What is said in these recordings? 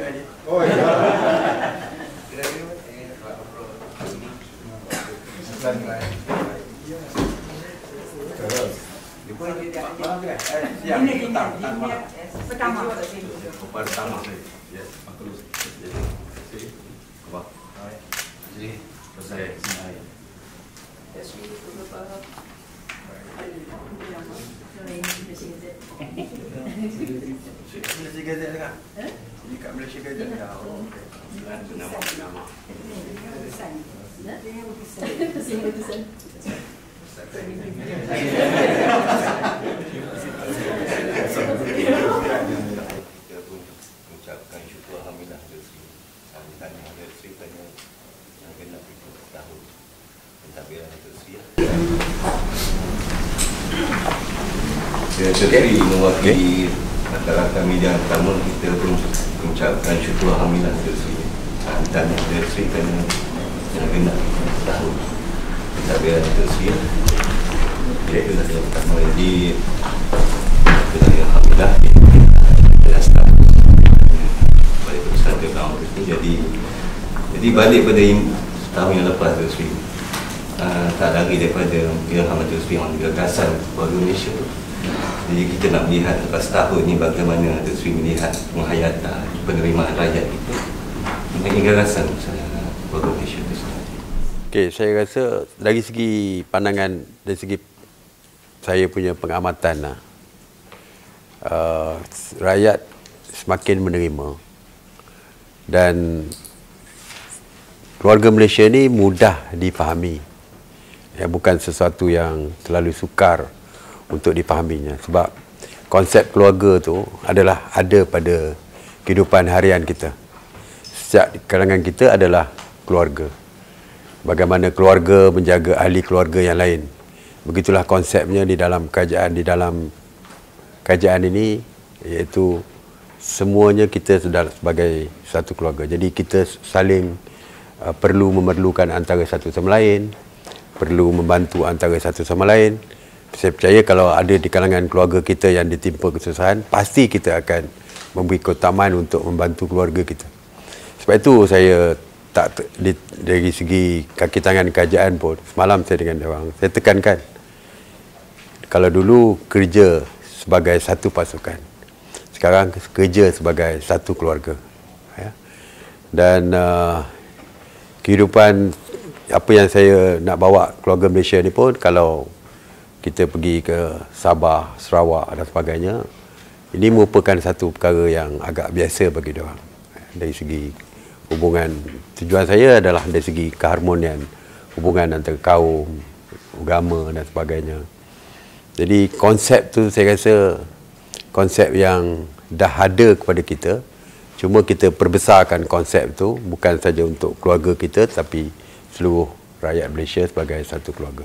aja. Oh iya. Pertama. Yes, aku jadi apa? Jadi selesai sini. Malaysia Gazette dengar? Ini kat Malaysia Gazette dengar. Nama. Kita pun mengucapkan syukur alhamdulillah sambutan yang Sri pada yang genap 30 tahun pentadbiran Sri. Sri mewakili rata-rata media pertama, kita pun mengucapkan syukur alhamdulillah Sri sambutan yang Sri pada yang genap 30 tahun pentadbiran Sri. Itulah yang pertama. Jadi alhamdulillah kita start balik perusahaan ke tahun ini. Jadi balik pada tahun yang lepas tu tak lagi daripada Ilham Sri yang gagasan keluarga Malaysia. Jadi kita nak melihat lepas tahun ni bagaimana Sri melihat menghayati penerimaan rakyat kita dengan gagasan keluarga Malaysia itu sendiri. Okey, saya rasa dari segi pandangan, dari segi saya punya pengamatan rakyat semakin menerima dan keluarga Malaysia ni mudah difahami. Ya, bukan sesuatu yang terlalu sukar untuk difahaminya, sebab konsep keluarga tu adalah ada pada kehidupan harian kita. Setiap kalangan kita adalah keluarga. Bagaimana keluarga menjaga ahli keluarga yang lain. Begitulah konsepnya di dalam kerajaan ini, iaitu semuanya kita sudah sebagai satu keluarga. Jadi kita saling perlu memerlukan antara satu sama lain, perlu membantu antara satu sama lain. Saya percaya kalau ada di kalangan keluarga kita yang ditimpa kesusahan, pasti kita akan memberi keutamaan untuk membantu keluarga kita. Sebab itu saya dari segi kaki tangan kerajaan pun, semalam saya dengan orang, saya tekankan, kalau dulu kerja sebagai satu pasukan, sekarang kerja sebagai satu keluarga. Ya. Dan kehidupan apa yang saya nak bawa keluarga Malaysia ni pun, kalau kita pergi ke Sabah, Sarawak dan sebagainya, ini merupakan satu perkara yang agak biasa bagi diorang. Dari segi hubungan, tujuan saya adalah dari segi keharmonian hubungan antara kaum, agama dan sebagainya. Jadi konsep tu saya rasa konsep yang dah ada kepada kita, cuma kita perbesarkan konsep tu bukan saja untuk keluarga kita tapi seluruh rakyat Malaysia sebagai satu keluarga.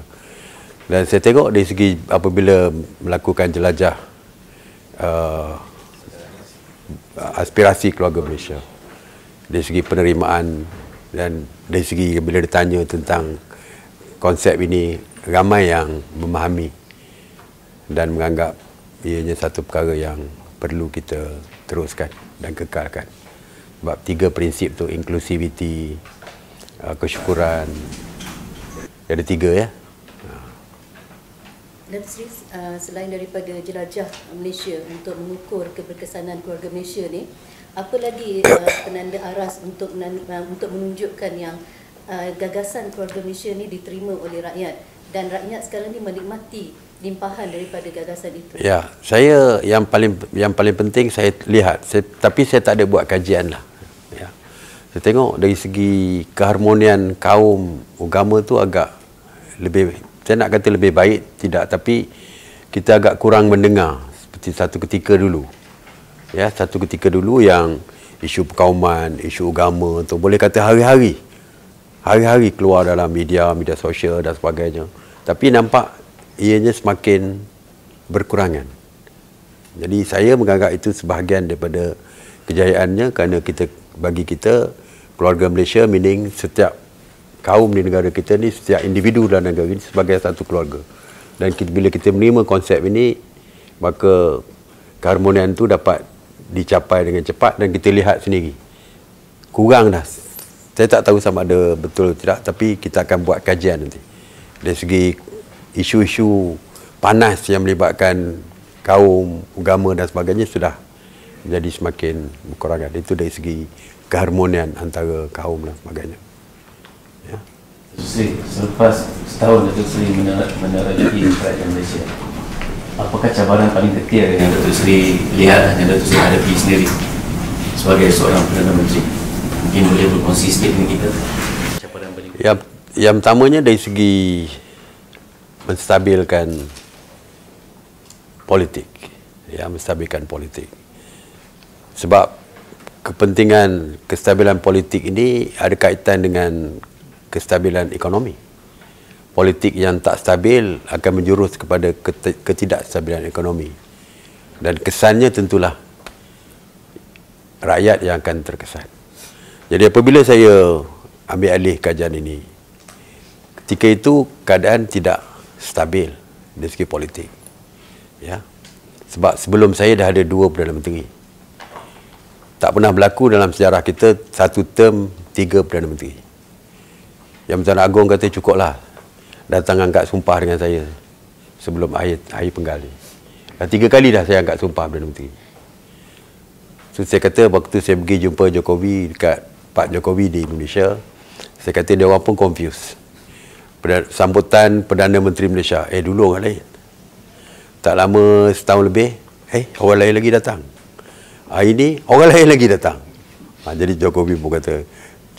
Dan saya tengok dari segi apabila melakukan jelajah aspirasi keluarga Malaysia, dari segi penerimaan dan dari segi bila ditanya tentang konsep ini, ramai yang memahami dan menganggap ianya satu perkara yang perlu kita teruskan dan kekalkan. Sebab 3 prinsip tu, inklusiviti, kesyukuran, ada 3 ya. Datuk Seri, selain daripada jelajah Malaysia untuk mengukur keberkesanan keluarga Malaysia ni, apa lagi penanda aras untuk menunjukkan yang gagasan keluarga Malaysia ni diterima oleh rakyat dan rakyat sekarang ni menikmati limpahan daripada gagasan itu? Ya, saya yang paling penting saya lihat, tapi saya tak ada buat kajian lah. Ya. Saya tengok dari segi keharmonian kaum, agama tu agak lebih, saya nak kata lebih baik, tidak, tapi kita agak kurang mendengar seperti satu ketika dulu. Ya, satu ketika dulu yang isu perkauman, isu agama tu boleh kata hari-hari keluar dalam media sosial dan sebagainya. Tapi nampak ianya semakin berkurangan. Jadi saya menganggap itu sebahagian daripada kejayaannya, kerana bagi kita keluarga Malaysia meaning setiap kaum di negara kita ni, setiap individu dalam negara ini sebagai satu keluarga. Dan bila kita menerima konsep ini, maka keharmonian itu dapat dicapai dengan cepat dan kita lihat sendiri. kurang dah. Saya tak tahu sama ada betul atau tidak, tapi kita akan buat kajian nanti. Dari segi isu-isu panas yang melibatkan kaum, agama dan sebagainya sudah menjadi semakin berkurang. Itu dari segi keharmonian antara kaum dan sebagainya. Ya. Sri, selepas setahun Datuk Seri menerojoki kerajaan Malaysia, apakah cabaran paling kecil yang Datuk Seri lihat, yang Datuk Seri hadapi sendiri sebagai seorang Perdana Menteri? Mungkin boleh berkongsi sikit dengan kita cabaran paling kecil. Yang pertamanya dari segi menstabilkan politik. Ya, menstabilkan politik. Sebab kepentingan kestabilan politik ini ada kaitan dengan kestabilan ekonomi. Politik yang tak stabil akan menjurus kepada ketidakstabilan ekonomi. Dan kesannya tentulah rakyat yang akan terkesan. Jadi apabila saya ambil alih kajian ini, ketika itu keadaan tidak stabil dari segi politik. Ya. Sebab sebelum saya dah ada 2 Perdana Menteri. Tak pernah berlaku dalam sejarah kita satu term 3 Perdana Menteri. Yang Menteri Agong kata cukuplah datang angkat sumpah dengan saya sebelum akhir penggal ni. 3 kali dah saya angkat sumpah Perdana Menteri. So saya kata waktu saya pergi jumpa Jokowi dekat Pak Jokowi di Indonesia, saya kata dia orang pun confused. Sambutan Perdana Menteri Malaysia, dulu orang lain. Tak lama setahun lebih, orang lain lagi datang. Hari ni orang lain lagi datang. Jadi Jokowi pun kata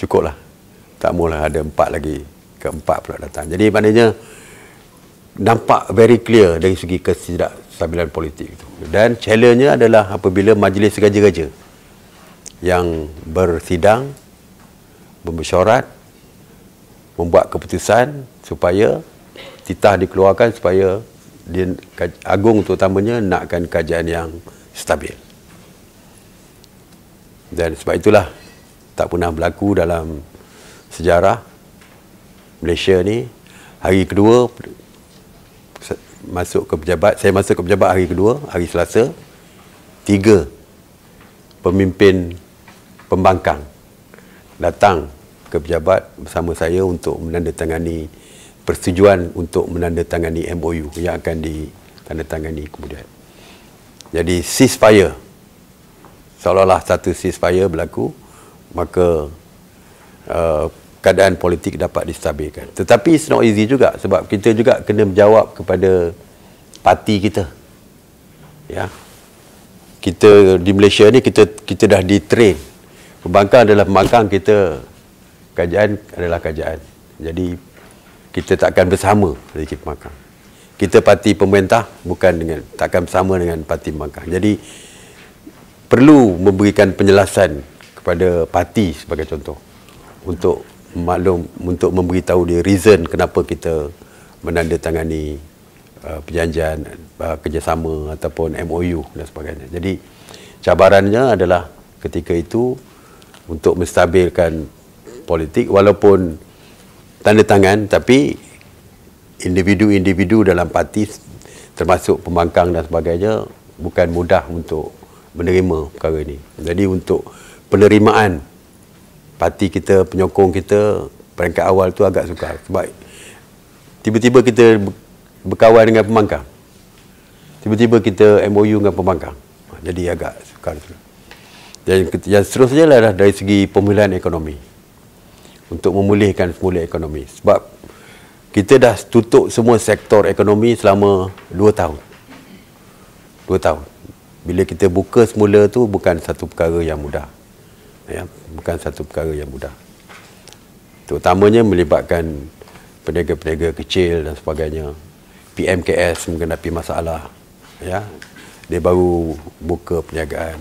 cukuplah, tak maulah ada 4 lagi, keempat pula datang. Jadi maknanya nampak very clear dari segi ketidakstabilan politik itu. Dan challenge-nya adalah apabila majlis raja-raja yang bersidang, bermesyuarat, membuat keputusan supaya titah dikeluarkan supaya Agung terutamanya nakkan kajian yang stabil. Dan sebab itulah tak pernah berlaku dalam sejarah Malaysia ni. Hari kedua masuk ke pejabat, saya masuk ke pejabat hari kedua, hari Selasa, 3 pemimpin pembangkang datang ke pejabat bersama saya untuk menandatangani persetujuan untuk menandatangani MOU yang akan ditandatangani kemudian. Jadi ceasefire, seolah-olah satu ceasefire berlaku, maka keadaan politik dapat distabilkan. Tetapi it's not easy juga, sebab kita juga kena menjawab kepada parti kita. Ya. Kita di Malaysia ni kita dah di-train. Pembangkang adalah pembangkang, kita kajian adalah kajian. Jadi kita takkan bersama dengan pembangkang. Kita parti pemerintah takkan bersama dengan parti pembangkang. Jadi perlu memberikan penjelasan kepada parti sebagai contoh untuk memberitahu dia reason kenapa kita menandatangani perjanjian kerjasama ataupun MOU dan sebagainya. Jadi cabarannya adalah ketika itu untuk menstabilkan politik, walaupun tanda tangan, tapi individu-individu dalam parti termasuk pembangkang dan sebagainya bukan mudah untuk menerima perkara ini. Jadi untuk penerimaan parti kita, penyokong kita peringkat awal tu agak sukar, sebab tiba-tiba kita berkawan dengan pembangkang, tiba-tiba kita MOU dengan pembangkang, jadi agak sukar. Dan yang seterusnya adalah dari segi pemulihan ekonomi, untuk memulihkan semula ekonomi, sebab kita dah tutup semua sektor ekonomi selama 2 tahun. 2 tahun. Bila kita buka semula tu bukan satu perkara yang mudah. Ya, bukan satu perkara yang mudah. Terutamanya melibatkan peniaga-peniaga kecil dan sebagainya. PMKS menghadapi masalah. Ya, dia baru buka perniagaan.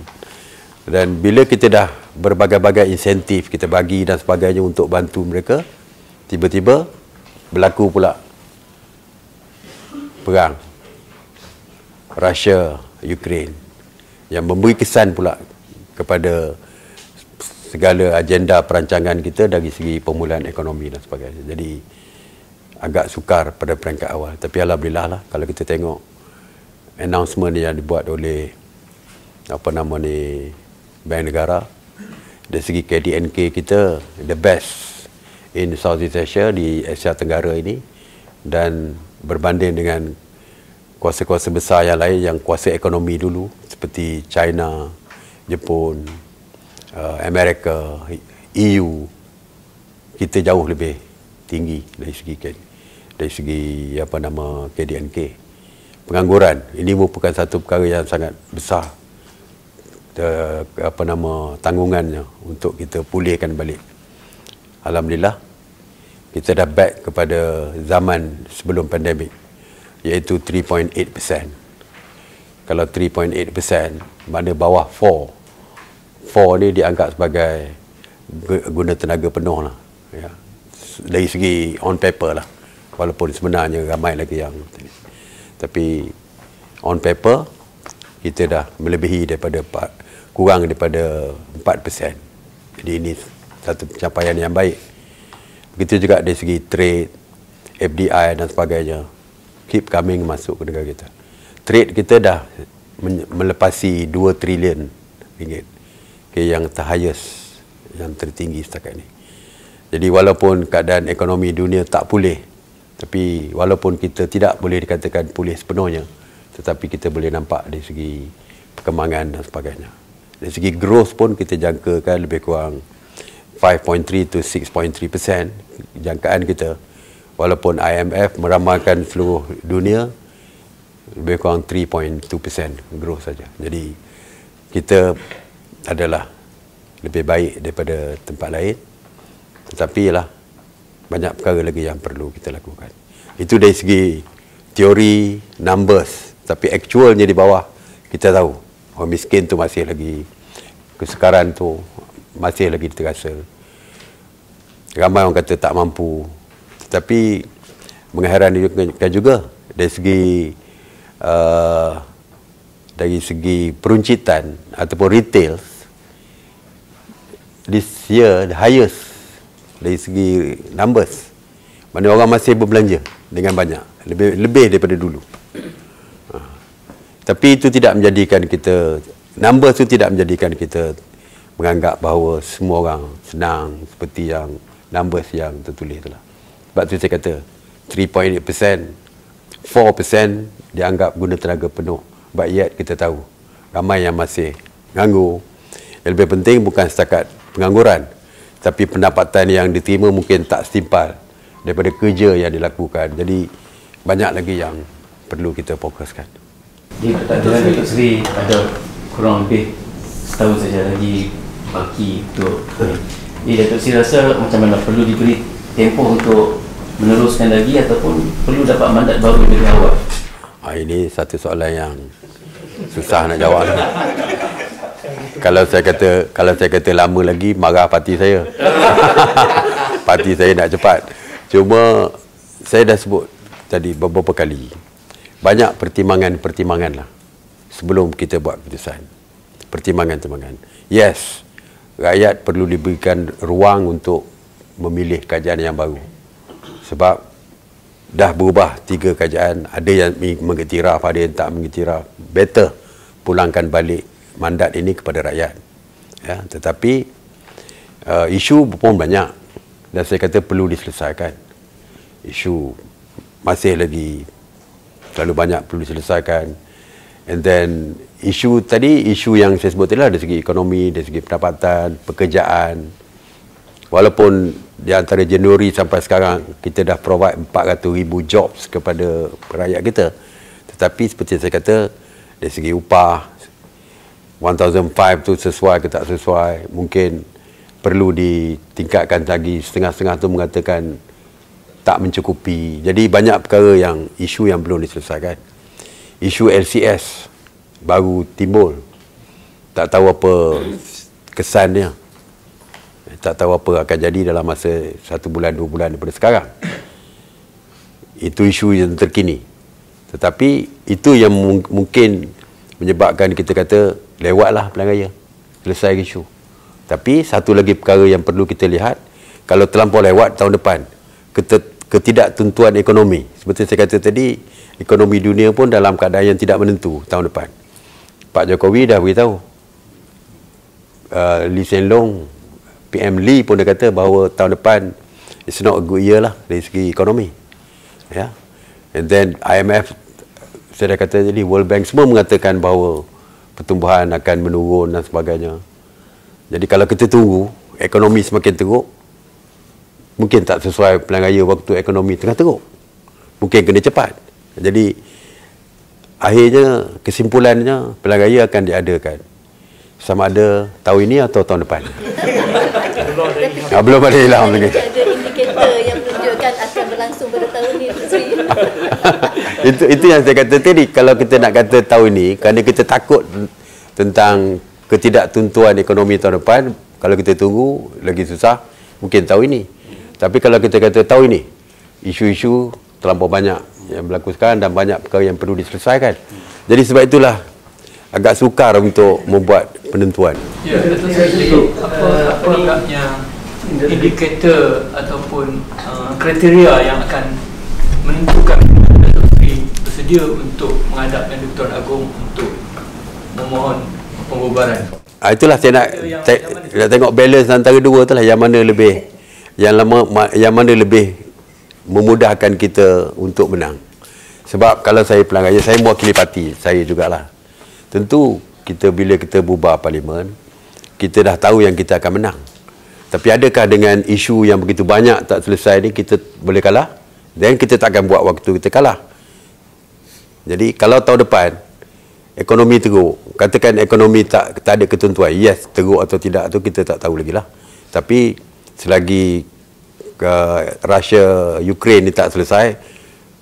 Dan bila kita dah berbagai-bagai insentif kita bagi dan sebagainya untuk bantu mereka, tiba-tiba berlaku pula perang Russia Ukraine yang memberi kesan pula kepada segala agenda perancangan kita dari segi pemulihan ekonomi dan sebagainya. Jadi agak sukar pada peringkat awal, tapi alhamdulillah lah kalau kita tengok announcement yang dibuat oleh Bank Negara, Dari segi KDNK kita the best in Southeast Asia, di Asia Tenggara ini, dan berbanding dengan kuasa-kuasa besar yang lain yang kuasa ekonomi dulu seperti China, Jepun, Amerika, EU, kita jauh lebih tinggi dari segi KDNK. Pengangguran ini merupakan satu perkara yang sangat besar, tanggungannya untuk kita pulihkan balik. Alhamdulillah kita dah back kepada zaman sebelum pandemik, iaitu 3.8%. Kalau 3.8%, mana bawah 4 ni dianggap sebagai guna tenaga penuh lah, ya. Dari segi on paper lah, walaupun sebenarnya ramai lagi yang, tapi on paper kita dah melebihi kurang daripada 4%. Jadi ini satu pencapaian yang baik. Begitu juga dari segi trade, FDI dan sebagainya, keep coming masuk ke negara kita. Trade kita dah melepasi 2 trilion ringgit, yang highest, yang tertinggi setakat ini. Jadi walaupun keadaan ekonomi dunia tak pulih, tapi walaupun kita tidak boleh dikatakan pulih sepenuhnya, tetapi kita boleh nampak dari segi perkembangan dan sebagainya. Dari segi growth pun kita jangkakan lebih kurang 5.3 to 6.3% jangkaan kita, walaupun IMF meramalkan seluruh dunia lebih kurang 3.2% growth saja. Jadi kita adalah lebih baik daripada tempat lain, tetapi ialah banyak perkara lagi yang perlu kita lakukan. Itu dari segi teori, numbers, tapi actualnya di bawah kita tahu orang miskin tu masih lagi, kesukaran tu masih lagi terasa. Ramai orang kata tak mampu, tetapi mengherankan juga dari segi peruncitan ataupun retail, this year the highest dari segi numbers. Mana orang masih berbelanja dengan banyak, lebih daripada dulu. Tapi itu tidak menjadikan kita, numbers itu tidak menjadikan kita menganggap bahawa semua orang senang seperti yang numbers yang tertulis itulah. Sebab tu saya kata 3.8%, 4% dianggap guna tenaga penuh. But yet kita tahu ramai yang masih nganggur. Yang lebih penting bukan setakat pengangguran, tapi pendapatan yang diterima mungkin tak setimpal daripada kerja yang dilakukan. Jadi banyak lagi yang perlu kita fokuskan. Di pertandingan Datuk Seri ada kurang lebih setahun saja lagi baki untuk ni. Datuk Seri rasa macam mana, perlu diberi tempoh untuk meneruskan lagi ataupun perlu dapat mandat baru dari awal? Ini satu soalan yang susah nak jawab. Kalau saya kata lama lagi, marah parti saya. Parti saya nak cepat. Cuma saya dah sebut tadi beberapa kali, banyak pertimbangan lah sebelum kita buat keputusan. Pertimbangan. Yes, rakyat perlu diberikan ruang untuk memilih kerajaan yang baru. Sebab dah berubah 3 kerajaan, ada yang mengiktiraf, ada yang tak mengiktiraf. Better pulangkan balik mandat ini kepada rakyat. Ya, tetapi isu pun banyak dan saya kata perlu diselesaikan. Isu masih lagi terlalu banyak perlu diselesaikan. And then isu yang saya sebut adalah dari segi ekonomi, dari segi pendapatan, pekerjaan. Walaupun di antara Januari sampai sekarang kita dah provide 400,000 jobs kepada rakyat kita, tetapi seperti saya kata, dari segi upah 1,500 tu sesuai ke tak sesuai, mungkin perlu ditingkatkan lagi. Setengah-setengah tu mengatakan tak mencukupi. Jadi banyak perkara yang isu yang belum diselesaikan. Isu LCS baru timbul, tak tahu apa kesannya, tak tahu apa akan jadi dalam masa 1 bulan 2 bulan daripada sekarang. Itu isu yang terkini, tetapi itu yang mungkin menyebabkan kita kata lewatlah pilihan raya, selesai isu. Tapi satu lagi perkara yang perlu kita lihat, kalau terlampau lewat tahun depan, ketidaktentuan ekonomi. Seperti saya kata tadi, ekonomi dunia pun dalam keadaan yang tidak menentu tahun depan. Pak Jokowi dah beritahu, Lee Hsien Loong PM Lee pun dia kata bahawa tahun depan it's not a good year lah dari segi ekonomi. Ya. And then IMF, saya dah kata tadi, World Bank semua mengatakan bahawa pertumbuhan akan menurun dan sebagainya. Jadi kalau kita tunggu ekonomi semakin teruk, mungkin tak sesuai pilihan raya waktu ekonomi tengah teruk. Mungkin kena cepat. Jadi akhirnya kesimpulannya pilihan raya akan diadakan sama ada tahun ini atau tahun depan. Belum ada ilham lagi. Ada indikator yang menunjukkan akan berlangsung pada tahun ini. itu yang saya kata tadi, kalau kita nak kata tahun ini kerana kita takut tentang ketidaktentuan ekonomi tahun depan, kalau kita tunggu lagi susah, mungkin tahun ini. Tapi kalau kita kata tahun ini, isu-isu terlampau banyak yang berlaku sekarang dan banyak perkara yang perlu diselesaikan. Jadi sebab itulah agak sukar untuk membuat penentuan. Ya, betul sekali. Apa agaknya indikator ataupun kriteria yang akan menentukan Datuk Seri bersedia untuk menghadapkan Di-Pertuan Agong untuk memohon pembubaran? Itulah saya nak tengok balance antara dua itulah, yang mana lebih memudahkan kita untuk menang. Sebab kalau saya pilihan raya, saya mewakili parti saya jugalah. Tentu bila kita bubar parlimen, kita dah tahu yang kita akan menang. Tapi adakah dengan isu yang begitu banyak tak selesai ni kita boleh kalah? Dan kita tak akan buat waktu kita kalah. Jadi kalau tahun depan ekonomi teruk, katakan ekonomi tak ada ketentuan, yes, teruk atau tidak tu kita tak tahu lagi lah. Tapi selagi Russia Ukraine ni tak selesai,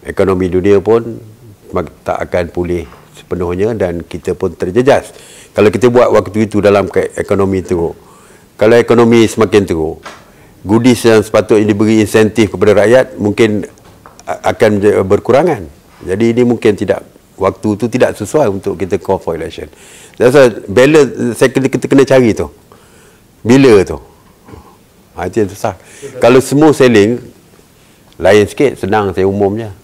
ekonomi dunia pun tak akan pulih sepenuhnya dan kita pun terjejas. Kalau kita buat waktu itu dalam ekonomi teruk, kalau ekonomi semakin teruk, goodies yang sepatutnya diberi insentif kepada rakyat mungkin akan berkurangan. Jadi ini mungkin tidak, waktu itu tidak sesuai untuk kita call for election. That's why balance kita kena cari tu. Bila tu? Itu yang susah. Kalau semua selling lain sikit, senang saya umumnya.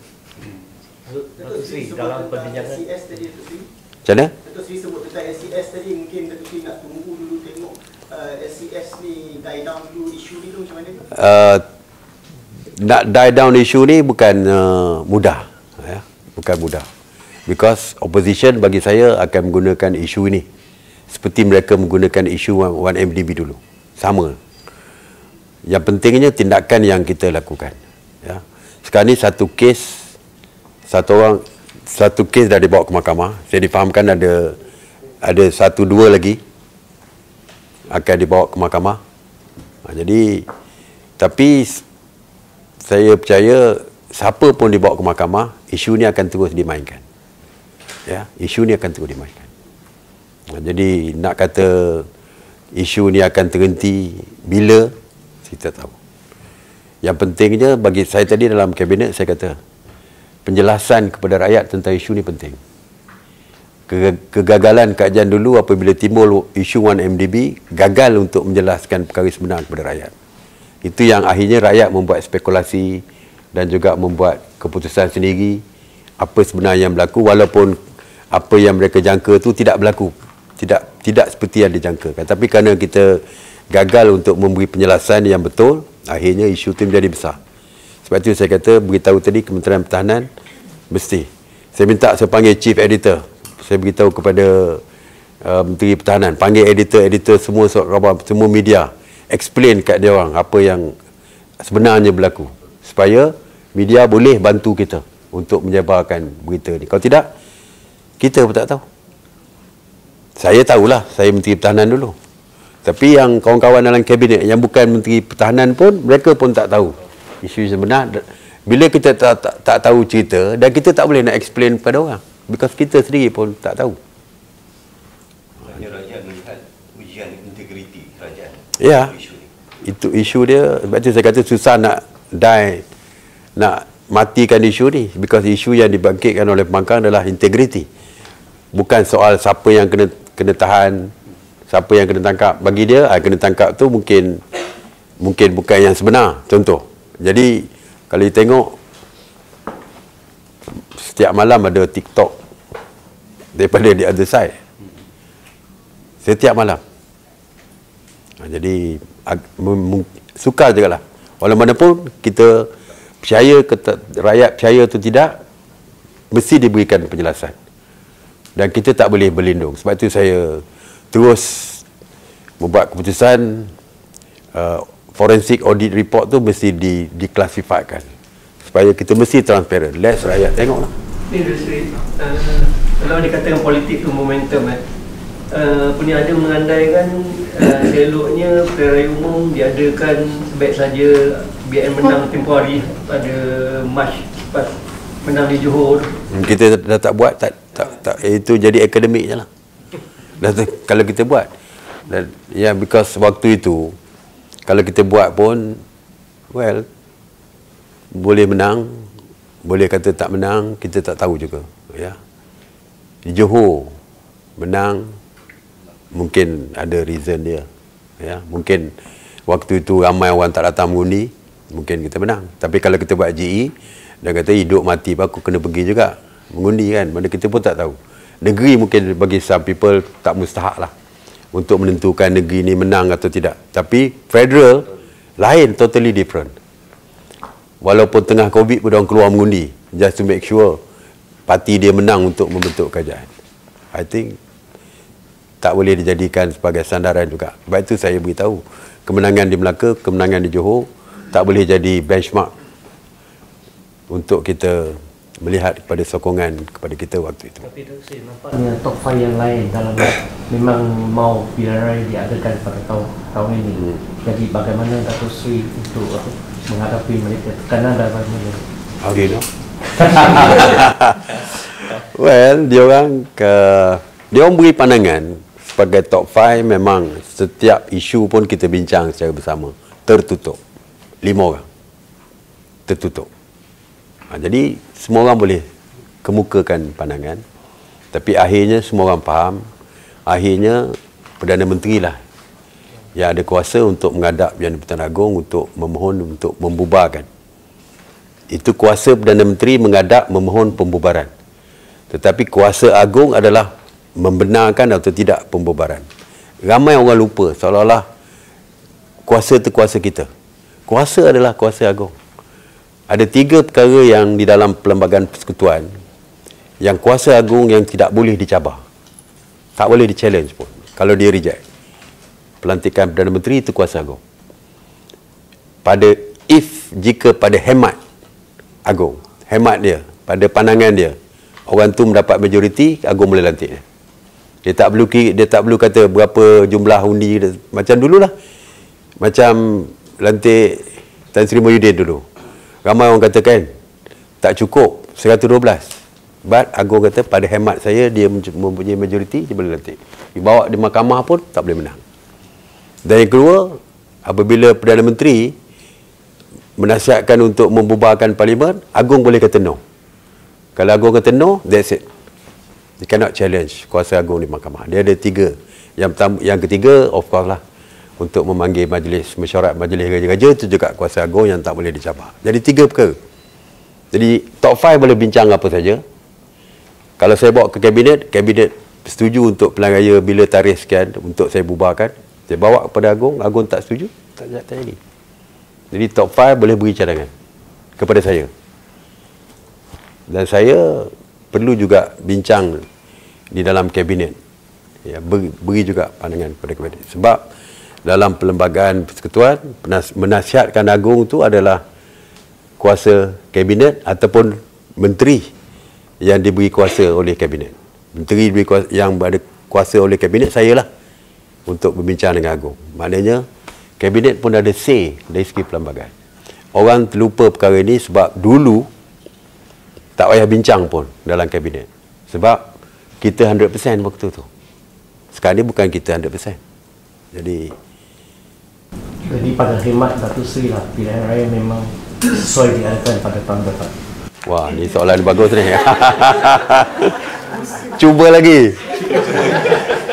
Datuk Seri, dalam perbincangan SCS tadi, Datuk Seri. Macam mana? Datuk Seri sebut tentang SCS tadi, mungkin Datuk Seri nak tunggu dulu tengok SCS ni die down dulu isu ni tu macam mana? Nak die down isu ni bukan mudah. Ya? Bukan mudah. Because opposition bagi saya akan menggunakan isu ini seperti mereka menggunakan isu 1MDB dulu. Sama. Yang pentingnya tindakan yang kita lakukan. Ya. Sekarang ni satu kes dah dibawa ke mahkamah. Saya difahamkan ada 1-2 lagi akan dibawa ke mahkamah. Jadi tapi saya percaya siapa pun dibawa ke mahkamah, isu ni akan terus dimainkan. Ya, isu ni akan terus dimainkan. Jadi nak kata isu ni akan terhenti bila, kita tahu. Yang pentingnya bagi saya tadi dalam kabinet, saya kata penjelasan kepada rakyat tentang isu ni penting. Kegagalan kajian dulu apabila timbul isu 1MDB, gagal untuk menjelaskan perkara sebenar kepada rakyat. Itu yang akhirnya rakyat membuat spekulasi dan juga membuat keputusan sendiri apa sebenarnya yang berlaku, walaupun apa yang mereka jangka itu tidak berlaku. Tidak seperti yang dijangkakan. Tapi kerana kita gagal untuk memberi penjelasan yang betul, akhirnya isu itu menjadi besar. Sebab itu saya kata, beritahu tadi Kementerian Pertahanan mesti. Saya minta saya panggil Chief Editor. Saya beritahu kepada Menteri Pertahanan, panggil editor semua media, explain kat dia orang apa yang sebenarnya berlaku, supaya media boleh bantu kita untuk menyebarkan berita ni. Kalau tidak, kita pun tak tahu. Saya tahulah, saya Menteri Pertahanan dulu. Tapi yang kawan-kawan dalam kabinet yang bukan Menteri Pertahanan pun, mereka pun tak tahu isu sebenar. Bila kita tak tahu cerita, dan kita tak boleh nak explain kepada orang, because kita sendiri pun tak tahu. Hanya rakyat melihat ujian integriti kerajaan. Ya, itu isu dia. Sebab itu saya kata susah nak matikan isu ni, because isu yang dibangkitkan oleh pembangkang adalah integriti. Bukan soal siapa yang kena tahan, siapa yang kena tangkap. Bagi dia, kena tangkap tu mungkin bukan yang sebenar. Contoh. Jadi kalau tengok setiap malam ada TikTok daripada the other side. Setiap malam. Jadi sukar juga lah. Walaupun kita percaya, rakyat percaya atau tidak, mesti diberikan penjelasan. Dan kita tak boleh berlindung. Sebab itu saya terus membuat keputusan forensic audit report tu mesti diklasifikasikan. Supaya kita mesti transparent. Let rakyat tengoklah. Kalau dikatakan politik tu momentum punya ada mengandaikan seloknya pilihan raya umum diadakan sebaik saja BN menang tempoh hari pada Mac lepas menang di Johor. Kita dah tak buat, tak itu jadi akademik je lah. Kalau kita buat dan because waktu itu kalau kita buat pun boleh menang, boleh kata tak menang, kita tak tahu juga, ya. Di Johor menang mungkin ada reason dia, ya. Mungkin waktu itu ramai orang tak datang mengundi, mungkin kita menang. Tapi kalau kita buat GE dan kata hidup mati aku kena pergi juga mengundi kan, mana kita pun tak tahu. Negeri mungkin bagi some people tak mustahak lah untuk menentukan negeri ni menang atau tidak. Tapi federal lain, totally different. Walaupun tengah COVID pun orang keluar mengundi just to make sure parti dia menang untuk membentuk kerajaan. I think tak boleh dijadikan sebagai sandaran juga. Sebab itu saya beritahu kemenangan di Melaka, kemenangan di Johor tak boleh jadi benchmark untuk kita melihat kepada sokongan kepada kita waktu itu. Tapi Dr. Sri, nampaknya top 5 yang lain dalam memang mau pilihan raya diadakan pada tahun ini. Jadi bagaimana Dr. Sri untuk menghadapi mereka tekanan dan bagaimana? How do you know? Well, dia orang beri pandangan sebagai top 5. Memang setiap isu pun kita bincang secara bersama, tertutup. 5 orang tertutup. Jadi semua orang boleh kemukakan pandangan, tapi akhirnya semua orang faham, akhirnya Perdana Menteri lah yang ada kuasa untuk menghadap Yang di-Pertuan Agong untuk memohon untuk membubarkan. Itu kuasa Perdana Menteri menghadap memohon pembubaran. Tetapi kuasa agung adalah membenarkan atau tidak pembubaran. Ramai orang lupa seolah-olah kuasa itu kuasa kita. Kuasa adalah kuasa agung. Ada 3 perkara yang di dalam Perlembagaan Persekutuan yang kuasa agung yang tidak boleh dicabar. Tak boleh di-challenge pun kalau dia reject. Pelantikan Perdana Menteri itu kuasa agung. Jika pada hemat agung, hemat dia, pada pandangan dia, orang tu mendapat majoriti, agung boleh lantik dia. Dia tak perlu kata berapa jumlah undi macam dululah. Macam lantik Tan Sri Muhyiddin dulu. Ramai orang katakan tak cukup 112. But agung kata pada hemat saya dia mempunyai majoriti, dia boleh lantik. Dibawa di mahkamah pun tak boleh menang. Dan yang kedua, apabila Perdana Menteri menasihatkan untuk membubarkan parlimen, agung boleh kata no. Kalau agung kata no, that's it. Dia cannot challenge kuasa agung di mahkamah. Dia ada 3. Yang ketiga, of course lah, untuk memanggil majlis mesyuarat majlis raja-raja, itu juga kuasa agung yang tak boleh dicabar. Jadi 3 perkara. Jadi top 5 boleh bincang apa saja. Kalau saya bawa ke kabinet setuju untuk pilihan raya bila tarikh sekian untuk saya bubarkan. Saya bawa kepada agung tak setuju, tak jadi. Jadi top 5 boleh beri cadangan kepada saya. Dan saya perlu juga bincang di dalam kabinet. Ya, beri juga pandangan kepada kabinet. Sebab dalam Perlembagaan Persekutuan, menasihatkan agung itu adalah kuasa kabinet ataupun menteri yang diberi kuasa oleh kabinet. Menteri yang ada kuasa oleh kabinet, saya lah untuk berbincang dengan agung. Maknanya kabinet pun ada say dari segi perlembagaan. Orang terlupa perkara ini sebab dulu tak payah bincang pun dalam kabinet. Sebab kita 100% waktu tu. Sekarang ni bukan kita 100%. Jadi pada khidmat Datuk Sri lah, pilihan raya memang sesuai diadakan pada tahun depan. Wah, ni soalan bagus ni. Cuba lagi.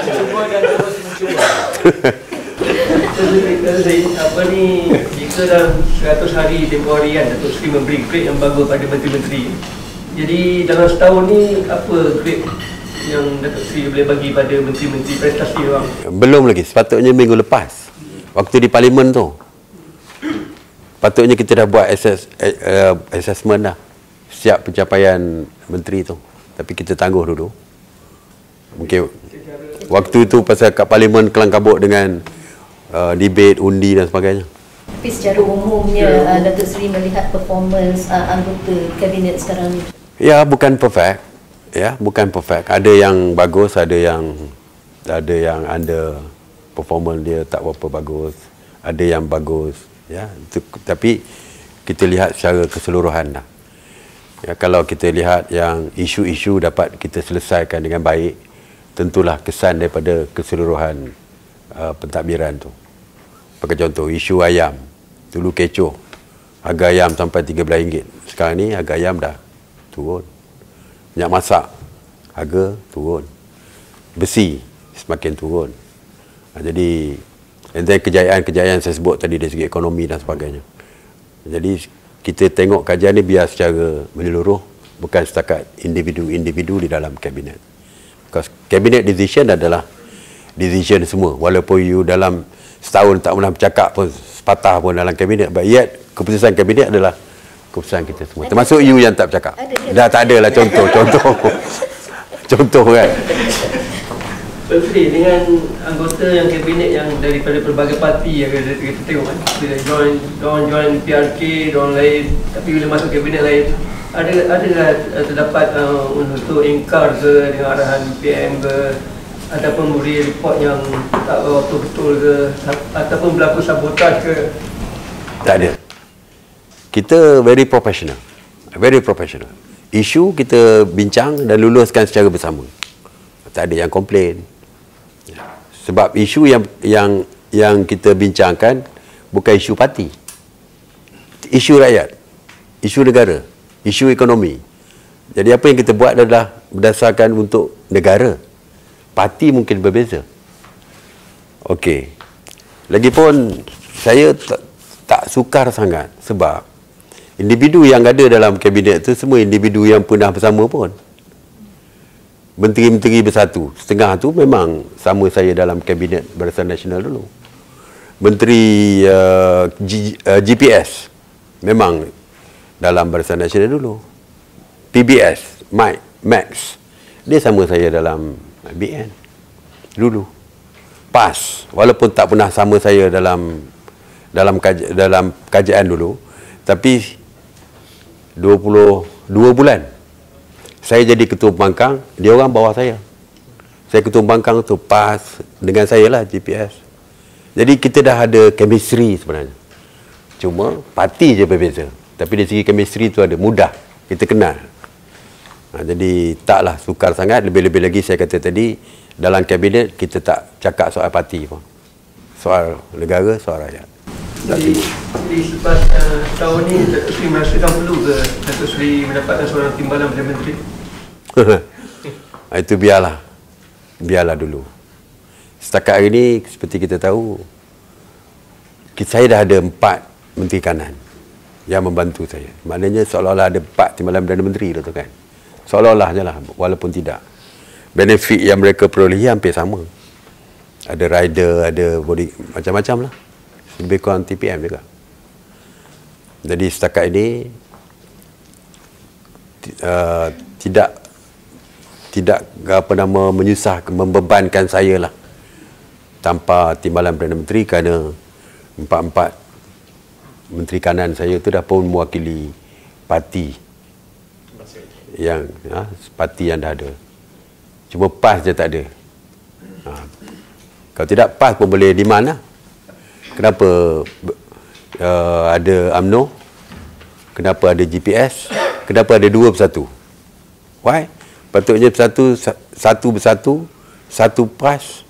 Cuba dan terus mencuba. Apa ni, jika dalam 100 hari tempoh hari kan Datuk Sri memberi grade yang bagus pada menteri-menteri. Jadi dalam setahun ni apa grade yang Datuk Sri boleh bagi pada menteri-menteri prestasi orang? Belum lagi, sepatutnya minggu lepas. Waktu di parlimen tu, patutnya kita dah buat assessment dah. Siap pencapaian menteri tu. Tapi kita tangguh dulu. Mungkin waktu itu pasal kat parlimen kelang kabut dengan debate, undi dan sebagainya. Tapi secara umumnya Datuk Seri melihat performance anggota kabinet sekarang ni. Ya, bukan perfect. Ya, bukan perfect. Ada yang bagus, ada yang under performance dia tak berapa bagus. Ada yang bagus, ya. Tapi kita lihat secara keseluruhan dah. Ya, kalau kita lihat yang isu-isu dapat kita selesaikan dengan baik, tentulah kesan daripada keseluruhan pentadbiran tu. Pakai contoh, isu ayam. Dulu kecoh. Harga ayam sampai RM13. Sekarang ni harga ayam dah turun. Minyak masak, harga turun. Besi semakin turun. Jadi, dan kejayaan-kejayaan saya sebut tadi dari segi ekonomi dan sebagainya. Jadi, kita tengok kajian ni biar secara menyeluruh, bukan setakat individu-individu di dalam kabinet. Because cabinet decision adalah decision semua. Walaupun you dalam setahun tak pernah bercakap pun, sepatah pun dalam kabinet, but yet keputusan kabinet adalah keputusan kita semua. Termasuk you yang tak bercakap. Dah tak ada lah contoh. Contoh kan. Menteri, dengan anggota yang kabinet yang daripada pelbagai parti yang kita tengok kan, bila join PRK, diorang lain, tapi bila masuk kabinet lain, adakah terdapat untuk engkar ke dengan arahan PM ke, ataupun memberi report yang tak betul-betul ke, ataupun berlaku sabotaj ke? Tak ada. Kita very professional. Isu kita bincang dan luluskan secara bersama. Tak ada yang komplain. Sebab isu yang kita bincangkan bukan isu parti. Isu rakyat, isu negara, isu ekonomi. Jadi apa yang kita buat adalah berdasarkan untuk negara. Parti mungkin berbeza. Okey. Lagipun saya tak sukar sangat sebab individu yang ada dalam kabinet tu semua individu yang pernah bersama pun. Menteri-menteri bersatu. Setengah tu memang sama saya dalam kabinet Barisan Nasional dulu. Menteri GPS memang dalam Barisan Nasional dulu. PBS, Max, dia sama saya dalam BN dulu. PAS, walaupun tak pernah sama saya dalam kajian dulu, tapi 22 bulan saya jadi ketua pembangkang, dia orang bawah saya. Saya ketua pembangkang tu PAS, dengan saya lah GPS. Jadi kita dah ada chemistry sebenarnya. Cuma parti je berbeza. Tapi dari segi chemistry tu ada, mudah kita kenal. Jadi taklah sukar sangat. Lebih-lebih lagi saya kata tadi, dalam kabinet kita tak cakap soal parti pun. Soal negara, soal rakyat. Jadi selepas tahun ni Datuk Seri merasakan perlu ke Datuk Seri mendapatkan seorang timbalan Perdana Menteri? Itu biarlah dulu. Setakat hari ni seperti kita tahu, saya dah ada 4 Menteri Kanan yang membantu saya. Maknanya seolah-olah ada 4 timbalan Perdana Menteri tu kan. Seolah-olah je lah, walaupun tidak. Benefit yang mereka perolehi hampir sama. Ada rider, ada body, macam-macam lah. Lebih kurang TPM juga. Jadi setakat ini tidak membebankan saya lah tanpa timbalan Perdana Menteri, kerana 4 Menteri Kanan saya tu dah pun mewakili parti yang parti yang dah ada. Cuma PAS je tak ada. Kalau tidak PAS pun boleh demand lah. Kenapa ada UMNO? Kenapa ada GPS? Kenapa ada 2 bersatu? Why? Patutnya satu bersatu, satu PAS,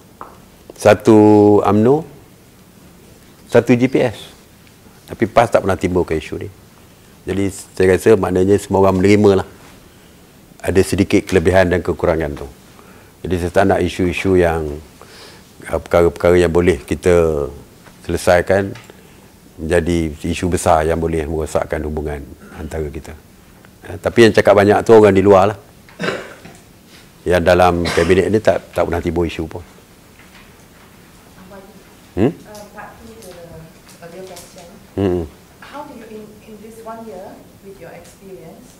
satu UMNO, satu GPS. Tapi PAS tak pernah timbulkan isu ni. Jadi saya rasa maknanya semua orang menerima lah. Ada sedikit kelebihan dan kekurangan tu. Jadi saya tak nak isu-isu yang perkara-perkara yang boleh kita selesaikan menjadi isu besar yang boleh merosakkan hubungan antara kita. Tapi yang cakap banyak tu orang di luar lah. Yang dalam kabinet ni tak pernah timbul isu pun. Part 2 to the earlier question. How did you, in this 1 year, with your experience,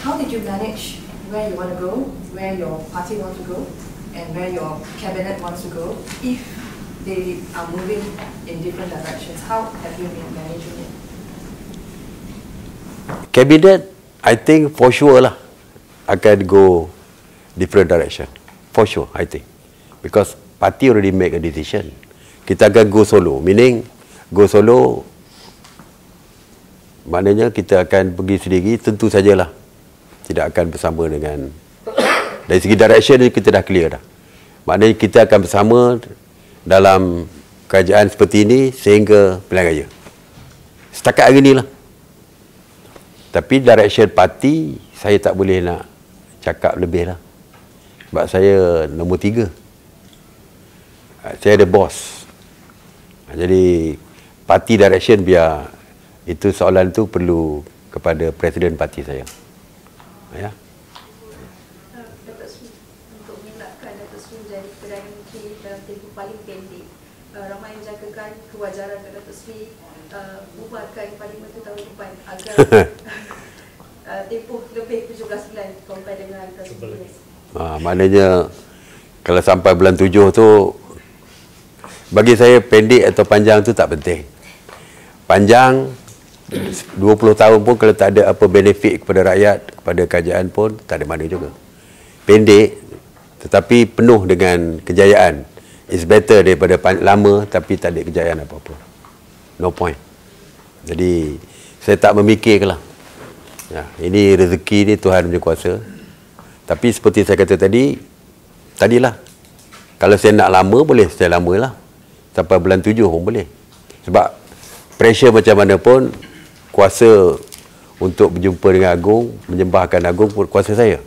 how did you manage where you want to go, where your party wants to go, and where your cabinet wants to go, if they are moving in different directions? How have you been managing it? Cabinet, I think for sure lah akan go different direction. For sure, I think. Because party already make a decision. Kita akan go solo. Meaning, go solo, maknanya kita akan pergi sendiri, tentu sajalah. Tidak akan bersama dengan, dari segi direction kita dah clear dah. Maknanya kita akan bersama dalam kerajaan seperti ini sehingga pilihan raya. Setakat hari inilah. Tapi direction parti, saya tak boleh nak cakap lebih lah. Sebab saya nombor 3. Saya ada bos. Jadi, parti direction biar itu soalan tu perlu kepada presiden parti saya. Ya. Datuk Sri, untuk mengelakkan Datuk Sri menjadi Perdana Menteri dalam tempoh paling pendek, ramai yang menjagakan kewajaran Datuk Sri bubarkan parlimen tu tahun depan agar tempoh lebih 17 bulan compare dengan sebelum. Maknanya kalau sampai bulan 7 tu, bagi saya pendek atau panjang tu tak penting. Panjang 20 tahun pun kalau tak ada apa benefit kepada rakyat, kepada kerajaan pun tak ada mana juga. Pendek tetapi penuh dengan kejayaan is better daripada lama tapi tak ada kejayaan apa-apa. No point. Jadi saya tak memikirkanlah. Ya, ini rezeki ni Tuhan punya kuasa. Tapi seperti saya kata tadilah. Kalau saya nak lama boleh saya lamalah. Sampai bulan 7 pun boleh. Sebab pressure macam mana pun kuasa untuk berjumpa dengan Agung, menyembahkan Agung pun kuasa saya.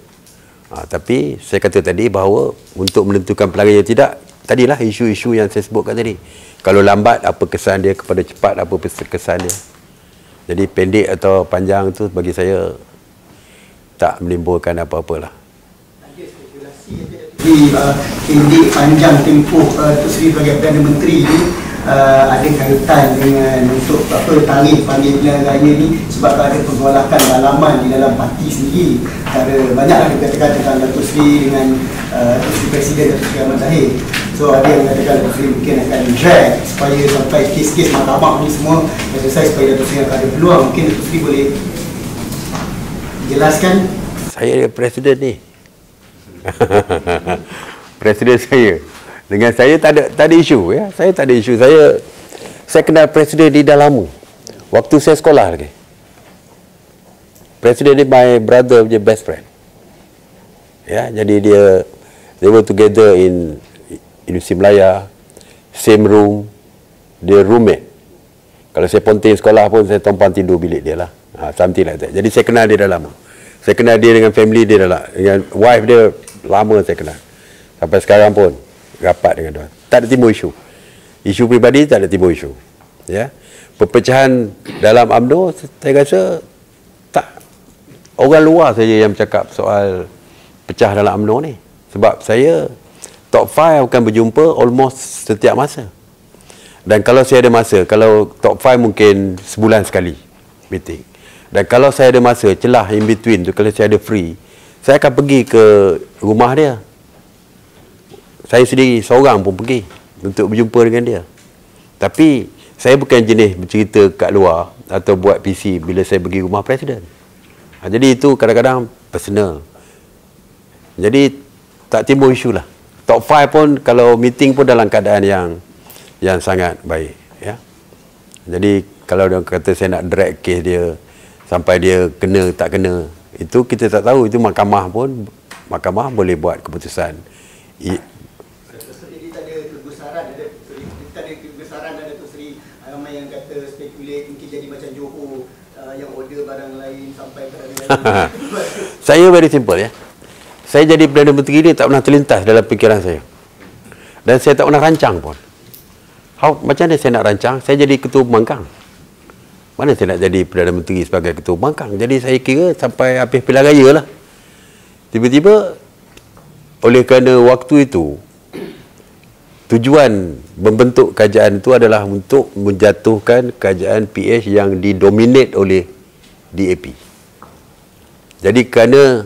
Tapi saya kata tadi bahawa untuk menentukan pelarian tidak, tadilah isu-isu yang saya sebutkan tadi. Kalau lambat, apa kesan dia, kepada cepat, apa kesan dia. Jadi pendek atau panjang tu bagi saya tak menimbulkan apa-apalah. Ada spekulasi pendek panjang tempoh Datuk Seri sebagai Perdana Menteri ni ada kaitan dengan untuk tarikh panggil pilihan raya ni sebab ada pergolakan dalaman di dalam parti sendiri. Ada banyaklah dikatakan tentang Datuk Seri dengan Datuk Seri Presiden Datuk Seri Ahmad Zahid. So ada yang mengatakan Datuk Seri mungkin akan drag supaya sampai kes-kes mahkamah ni semua selesai supaya Datuk Seri akan ada peluang. Mungkin Datuk Seri boleh jelaskan. Saya Presiden ni. Presiden saya. Dengan saya tak ada isu ya. Saya tak ada isu. Saya kenal presiden ni dah lama. Waktu saya sekolah lagi. Presiden ni my brother punya best friend. Ya, jadi they were together in Universiti Melaya, same room, dia roommate. Kalau saya ponting sekolah pun saya tumpang tidur bilik dia lah. Something like that. Jadi saya kenal dia dah lama. Saya kenal dia dengan family dia dah lah. Dengan wife dia lama saya kenal. Sampai sekarang pun rapat dengan dia. Tak ada timbul isu. Isu peribadi tak ada timbul isu. Ya. Perpecahan dalam UMNO saya rasa tak, orang luar saja yang bercakap soal pecah dalam UMNO ni. Sebab saya top 5 akan berjumpa almost setiap masa. Dan kalau saya ada masa, kalau top 5 mungkin sebulan sekali meeting. Dan kalau saya ada masa celah in between tu, kalau saya ada free, saya akan pergi ke rumah dia. Saya sendiri seorang pun pergi untuk berjumpa dengan dia. Tapi saya bukan jenis bercerita kat luar atau buat PC bila saya pergi rumah presiden. Jadi itu kadang-kadang personal. Jadi tak timbul isu lah. Top 5 pun kalau meeting pun dalam keadaan yang sangat baik. Ya. Jadi kalau dia kata saya nak drag case dia sampai dia kena tak kena, itu kita tak tahu. Itu mahkamah boleh buat keputusan. Yang kata spekulate mungkin jadi macam Johor yang order barang lain sampai saya very simple ya. Saya jadi Perdana Menteri ni tak pernah terlintas dalam fikiran saya. Dan saya tak pernah rancang pun. Macam mana saya nak rancang? Saya jadi ketua pembangkang. Mana saya nak jadi Perdana Menteri sebagai ketua pembangkang? Jadi saya kira sampai habis pilihan raya lah. Tiba-tiba oleh kerana waktu itu tujuan membentuk kerajaan itu adalah untuk menjatuhkan kerajaan PH yang didominate oleh DAP. Jadi kerana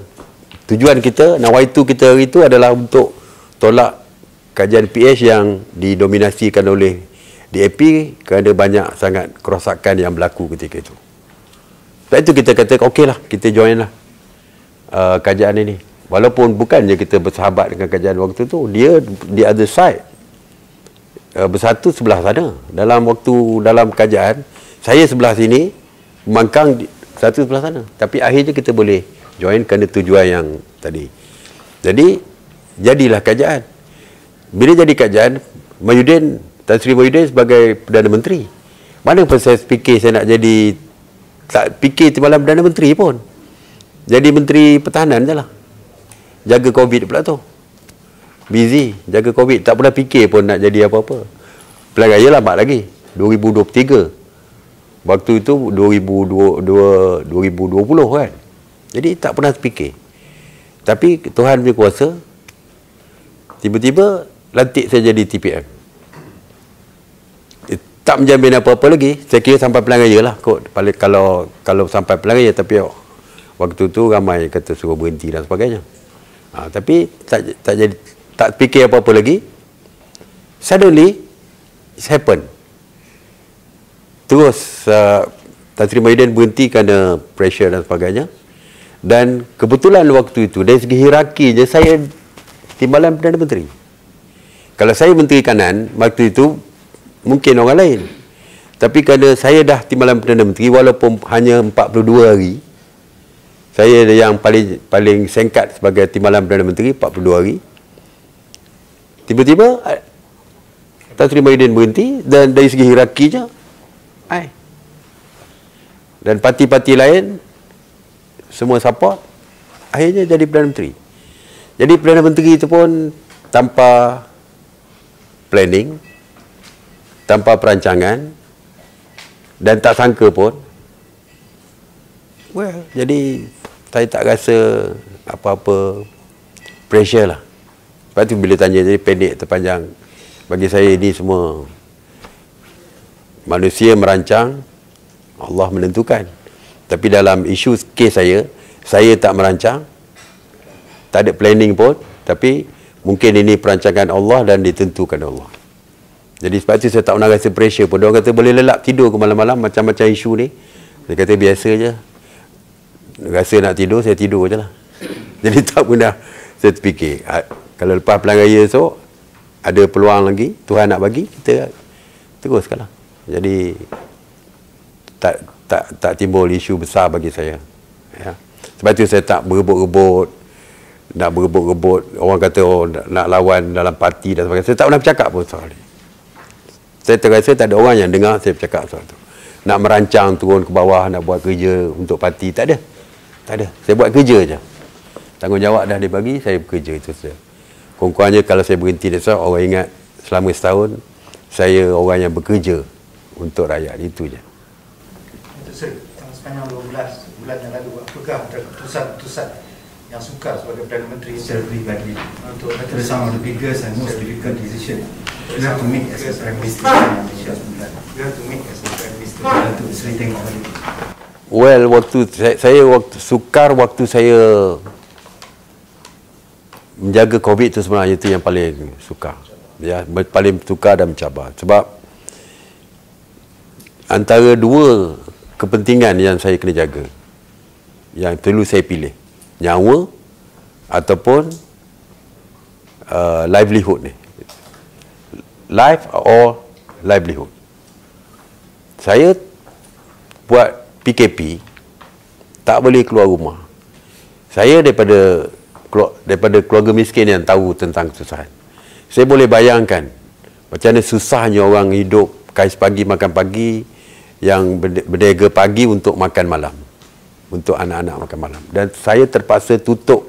tujuan kita, nawaitu kita hari itu adalah untuk tolak kerajaan PH yang didominasikan oleh DAP kerana banyak sangat kerosakan yang berlaku ketika itu. Sebab itu kita kata okeylah, kita join lah kerajaan ini. Walaupun bukannya kita bersahabat dengan kerajaan waktu tu, dia di other side, bersatu sebelah sana. Dalam kerajaan, saya sebelah sini, Mangkang satu sebelah sana. Tapi akhirnya kita boleh join kerana tujuan yang tadi. Jadi, jadilah kerajaan. Bila jadi kerajaan, Tan Sri Mahyudin sebagai Perdana Menteri. Mana pun saya fikir saya nak jadi, tak fikir timbalan Perdana Menteri pun. Jadi Menteri Pertahanan je lah. Jaga COVID pula tu. Busy, jaga COVID. Tak pernah fikir pun nak jadi apa-apa. Pilihan raya lambat lagi. 2023. Waktu itu 2020 kan. Jadi tak pernah fikir. Tapi Tuhan punya kuasa, tiba-tiba lantik saya jadi TPM. Tak menjamin apa-apa lagi. Saya kira sampai pilihan raya lah kot. Kalau sampai pilihan raya, tapi waktu tu ramai kata suruh berhenti dan sebagainya. Tapi tak fikir apa-apa lagi. Suddenly it happened. Terus Tan Sri Mahyudin berhenti kerana pressure dan sebagainya. Dan kebetulan waktu itu dari segi hierarkinya saya timbalan Perdana Menteri. Kalau saya Menteri Kanan waktu itu mungkin orang lain. Tapi kerana saya dah timbalan Perdana Menteri walaupun hanya 42 hari, saya yang paling singkat sebagai timbalan Perdana Menteri 42 hari. Tiba-tiba Tan Sri Mahyudin berhenti dan dari segi hierarkinya dan parti-parti lain semua support, akhirnya jadi Perdana Menteri. Jadi Perdana Menteri itu pun tanpa planning, tanpa perancangan dan tak sangka pun. Jadi saya tak rasa apa-apa pressure lah. Sebab tu bila tanya jadi pendek terpanjang. Bagi saya ini semua manusia merancang, Allah menentukan. Tapi dalam isu kes saya tak merancang, tak ada planning pun. Tapi mungkin ini perancangan Allah dan ditentukan Allah. Jadi sebab tu saya tak pernah rasa pressure pun. Diorang kata boleh lelap tidur ke malam-malam macam-macam isu ni. Saya kata biasa je. Rasa nak tidur, saya tidur je lah. Jadi tak pernah saya terfikir. Kalau lepas pilihan raya esok, ada peluang lagi, Tuhan nak bagi, kita teruskan lah. Jadi tak timbul isu besar bagi saya. Ya. Sebab tu saya tak berebut-rebut, nak berebut-rebut. Orang kata nak lawan dalam parti dan sebagainya. Saya tak pernah bercakap pun soal ni. Saya terasa tak ada orang yang dengar saya bercakap soal tu. Nak merancang turun ke bawah, nak buat kerja untuk parti, tak ada. Tak ada. Saya buat kerja je. Tanggungjawab dah dibagi, saya bekerja itu saja. Kurang-kurangnya kalau saya berhenti besok, orang ingat selama setahun saya orang yang bekerja untuk rakyat, itu je. Sepanjang 12 bulan yang lalu, apakah keputusan-keputusan yang sukar sebagai Perdana Menteri secara peribadi untuk some of the biggest and most difficult decision you have to make as a Prime Minister? You have to make as a Prime Minister untuk sering tengok balik. Well, waktu saya menjaga COVID itu sebenarnya itu yang paling sukar. Ya, paling sukar dan mencabar. Sebab antara dua kepentingan yang saya kena jaga, yang perlu saya pilih, nyawa ataupun livelihood ni. Life or livelihood. Saya buat PKP, tak boleh keluar rumah. Saya daripada keluarga miskin yang tahu tentang kesusahan. Saya boleh bayangkan macam mana susahnya orang hidup kais pagi makan pagi, yang berniaga pagi untuk makan malam, untuk anak-anak makan malam. Dan saya terpaksa tutup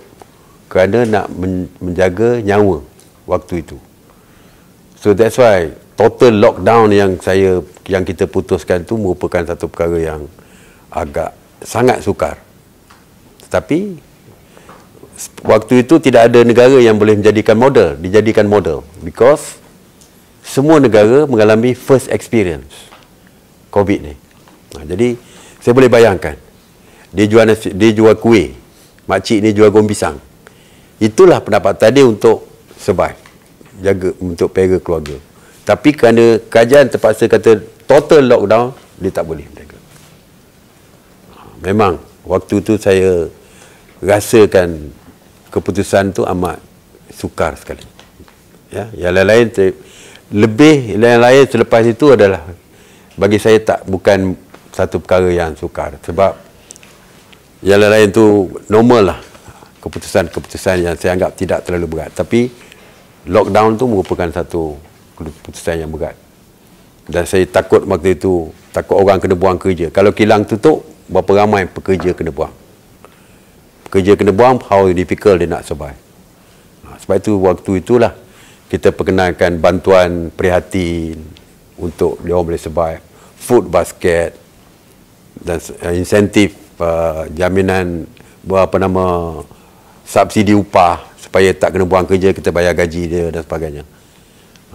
kerana nak menjaga nyawa waktu itu. So that's why total lockdown yang kita putuskan tu merupakan satu perkara yang agak sangat sukar. Tetapi waktu itu tidak ada negara yang boleh dijadikan model because semua negara mengalami first experience COVID ni. Jadi saya boleh bayangkan dia jual kuih, makcik ni jual goreng pisang. Itulah pendapatan dia untuk survive, jaga untuk pera keluarga. Tapi kerana kerajaan terpaksa kata total lockdown, dia tak boleh berniaga. Memang waktu tu saya rasakan keputusan tu amat sukar sekali. Ya, yang lain-lain lain selepas itu adalah bagi saya bukan satu perkara yang sukar, sebab yang lain tu normal lah, keputusan yang saya anggap tidak terlalu berat. Tapi lockdown tu merupakan satu keputusan yang berat, dan saya takut waktu itu, takut orang kena buang kerja. Kalau kilang tutup, berapa ramai pekerja kena buang. Pekerja kena buang, how difficult dia nak survive. Sebab itu waktu itulah kita perkenalkan bantuan prihatin untuk dia orang boleh survive, food basket dan insentif jaminan subsidi upah supaya tak kena buang kerja, kita bayar gaji dia dan sebagainya.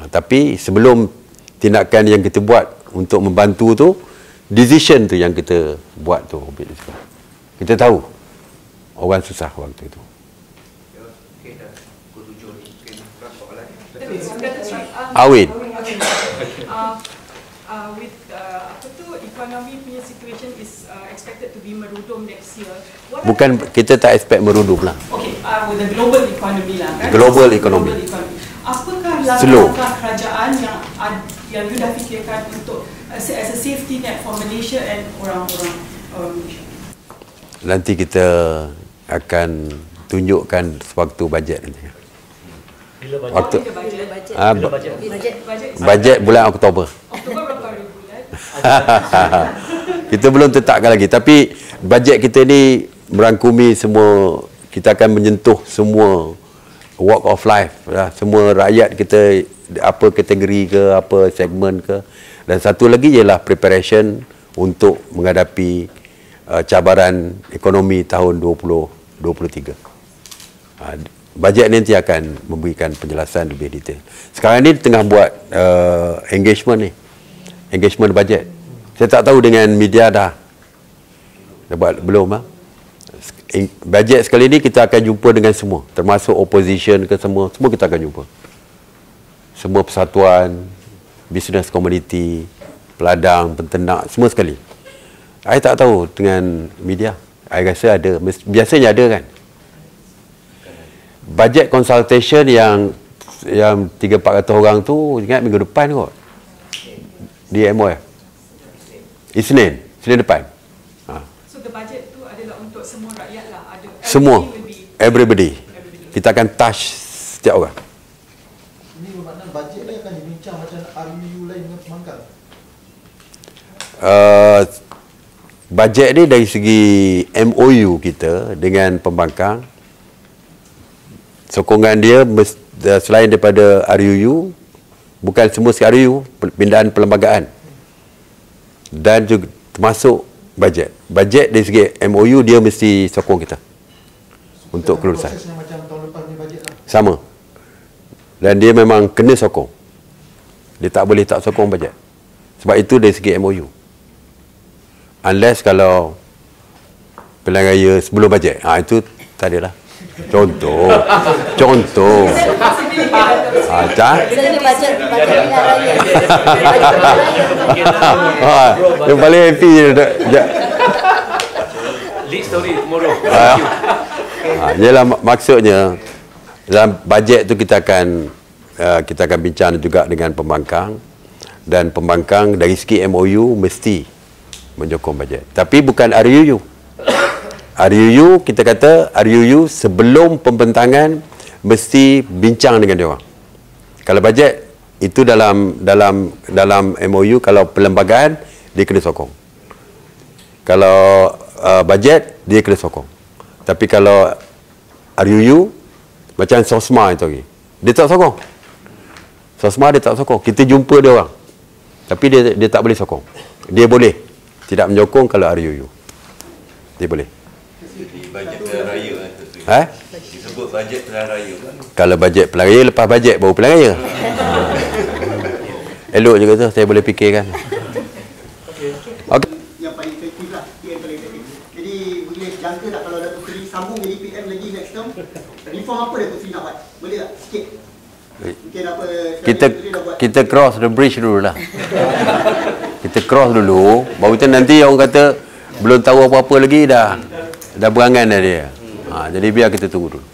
Tapi sebelum tindakan yang kita buat untuk membantu tu, decision tu yang kita buat tu, kita tahu orang susah waktu itu. Awin. With economy punya situation is expected to be merudum next year. Bukan, kita tak expect merudum lah. Okay, with the global economy lah kan. Global economy. Apakah langkah-langkah kerajaan yang you dah fikirkan untuk as a safety net for Malaysia and orang-orang Malaysia? Nanti kita akan tunjukkan sewaktu bajet nanti. Waktu bajet bulan Oktober. Kita belum tetapkan lagi, tapi bajet kita ni merangkumi semua, kita akan menyentuh semua walk of life lah, semua rakyat kita, apa kategori ke, apa segmen ke. Dan satu lagi ialah preparation untuk menghadapi cabaran ekonomi tahun 2023. Bajet nanti akan memberikan penjelasan lebih detail. Sekarang ni tengah buat engagement bajet. Saya tak tahu dengan media dah buat belum lah. Bajet sekali ni kita akan jumpa dengan semua, termasuk opposition ke semua kita akan jumpa. Semua persatuan, business community, peladang, penternak, semua sekali. Saya tak tahu dengan media. Saya rasa ada, biasanya ada kan. Bajet consultation yang 300-400 orang tu ingat minggu depan kot di MOF. Isnin depan. So the budget tu adalah untuk semua rakyat lah, ada semua, everybody. Kita akan touch setiap orang. Ini bermakna bajet ni akan dibincang macam RUU lain dengan pembangkang. Bajet ni dari segi MOU kita dengan pembangkang, sokongan dia selain daripada RUU, bukan semua sekali RUU, pindahan perlembagaan dan juga termasuk bajet. Bajet dari segi MOU dia mesti sokong kita untuk kelulusan. Macam tahun lepas ni bajet lah. Sama. Dan dia memang kena sokong. Dia tak boleh tak sokong bajet. Sebab itu dari segi MOU. Unless kalau pilihan raya sebelum bajet, itu tak adalah. Contoh. Selain bajet pilihan raya. Yang paling happy je. Lead story tomorrow. Yalah, maksudnya dalam bajet tu kita akan bincang juga dengan pembangkang, dan pembangkang dari segi MOU mesti menyokong bajet. Tapi bukan RUU. RUU, kita kata RUU sebelum pembentangan mesti bincang dengan dia orang. Kalau bajet itu dalam MOU, kalau perlembagaan dia kena sokong. Kalau bajet dia kena sokong. Tapi kalau RUU macam SOSMA itu lagi, dia tak sokong. SOSMA dia tak sokong. Kita jumpa dia orang, tapi dia tak boleh sokong. Dia boleh tidak menyokong kalau RUU. Dia boleh. Di bajet pilihan raya disebut bajet pilihan raya. Kalau bajet pilihan raya, lepas bajet baru pilihan raya. Elok juga tu, saya boleh fikirkan. Okey. Yang paling efektif lah, PM paling efektif. Jadi boleh jangka tak kalau Datuk Seri sambung jadi PM lagi next term, reform apa Datuk Seri nak buat? Boleh tak sikit? Mungkin apa kita cross the bridge dulu lah. Kita cross dulu, baru tu nanti orang kata belum tahu apa-apa lagi dah berangan dah dia. Jadi biar kita tunggu dulu.